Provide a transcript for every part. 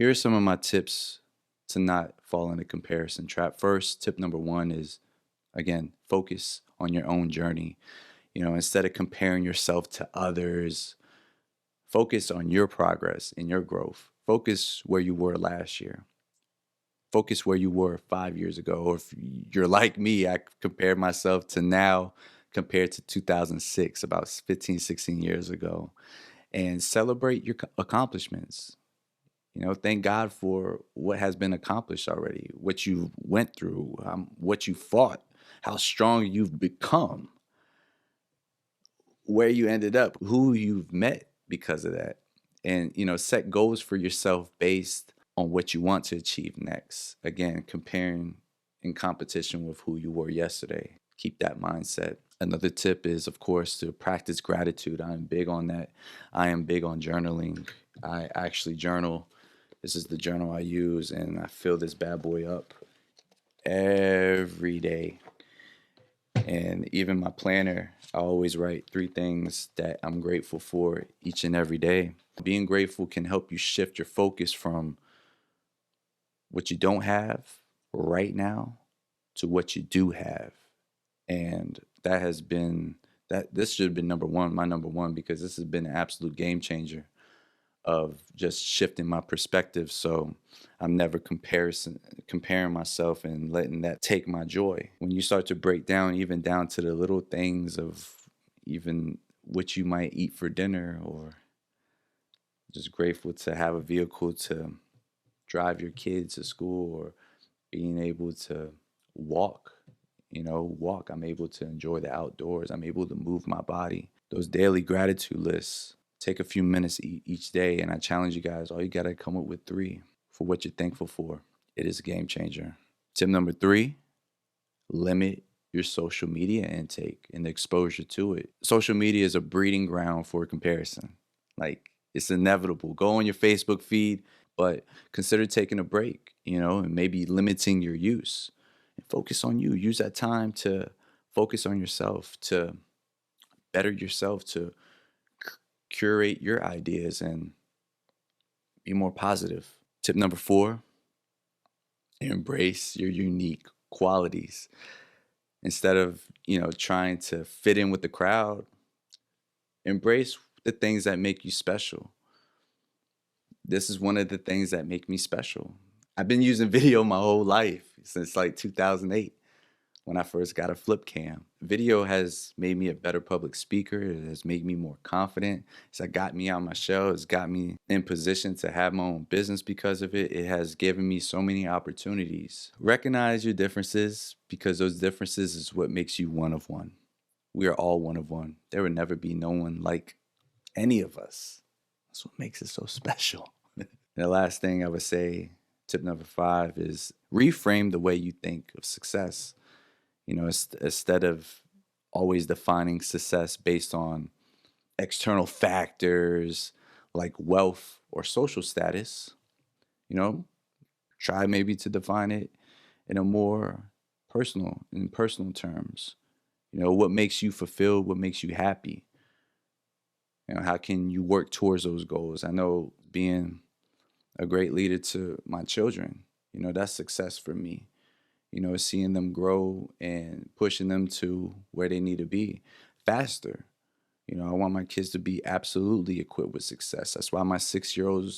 Here are some of my tips to not fall in a comparison trap. First, tip number one is, again, focus on your own journey. Instead of comparing yourself to others, focus on your progress and your growth. Focus where you were last year. Focus where you were 5 years ago. Or if you're like me, I compare myself to now compared to 2006, about 15, 16 years ago. And celebrate your accomplishments. Thank God for what has been accomplished already, what you went through, what you fought, how strong you've become, where you ended up, who you've met because of that. And, set goals for yourself based on what you want to achieve next. Again, comparing in competition with who you were yesterday. Keep that mindset. Another tip is, of course, to practice gratitude. I'm big on that. I am big on journaling. I actually journal. This is the journal I use, and I fill this bad boy up every day. And even my planner, I always write 3 things that I'm grateful for each and every day. Being grateful can help you shift your focus from what you don't have right now to what you do have. And that has been this should have been my number one, because this has been an absolute game changer of just shifting my perspective. So I'm never comparing myself and letting that take my joy. When you start to break down, even down to the little things of even what you might eat for dinner, or just grateful to have a vehicle to drive your kids to school, or being able to walk, walk. I'm able to enjoy the outdoors. I'm able to move my body. Those daily gratitude lists, take a few minutes each day, and I challenge you guys, all you got to come up with 3 for what you're thankful for. It is a game changer. Tip number 3, limit your social media intake and the exposure to it. Social media is a breeding ground for comparison. Like, it's inevitable. Go on your Facebook feed, but consider taking a break, and maybe limiting your use. And focus on you. Use that time to focus on yourself, to better yourself, to curate your ideas and be more positive. Tip number 4, embrace your unique qualities. Instead of, trying to fit in with the crowd, embrace the things that make you special. This is one of the things that make me special. I've been using video my whole life, since like 2008. When I first got a flip cam. Video has made me a better public speaker. It has made me more confident. It's got me out my shell. It's got me in position to have my own business because of it. It has given me so many opportunities. Recognize your differences, because those differences is what makes you one of one. We are all one of one. There will never be no one like any of us. That's what makes it so special. The last thing I would say, tip number 5, is reframe the way you think of success. Instead of always defining success based on external factors like wealth or social status, try maybe to define it in a more in personal terms. What makes you fulfilled? What makes you happy? How can you work towards those goals? I know being a great leader to my children, that's success for me. Seeing them grow and pushing them to where they need to be faster. I want my kids to be absolutely equipped with success. That's why my 6-year-old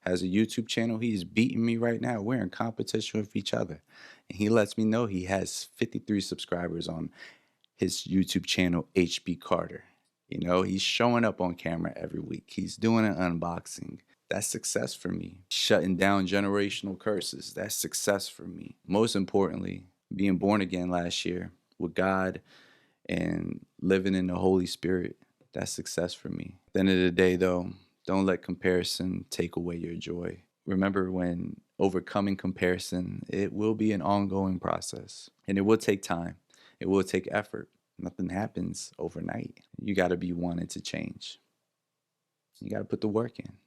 has a YouTube channel. He's beating me right now. We're in competition with each other. And he lets me know he has 53 subscribers on his YouTube channel, HB Carter. He's showing up on camera every week. He's doing an unboxing. That's success for me. Shutting down generational curses. That's success for me. Most importantly, being born again last year with God and living in the Holy Spirit. That's success for me. At the end of the day, though, don't let comparison take away your joy. Remember, when overcoming comparison, it will be an ongoing process, and it will take time. It will take effort. Nothing happens overnight. You got to be wanting to change. You got to put the work in.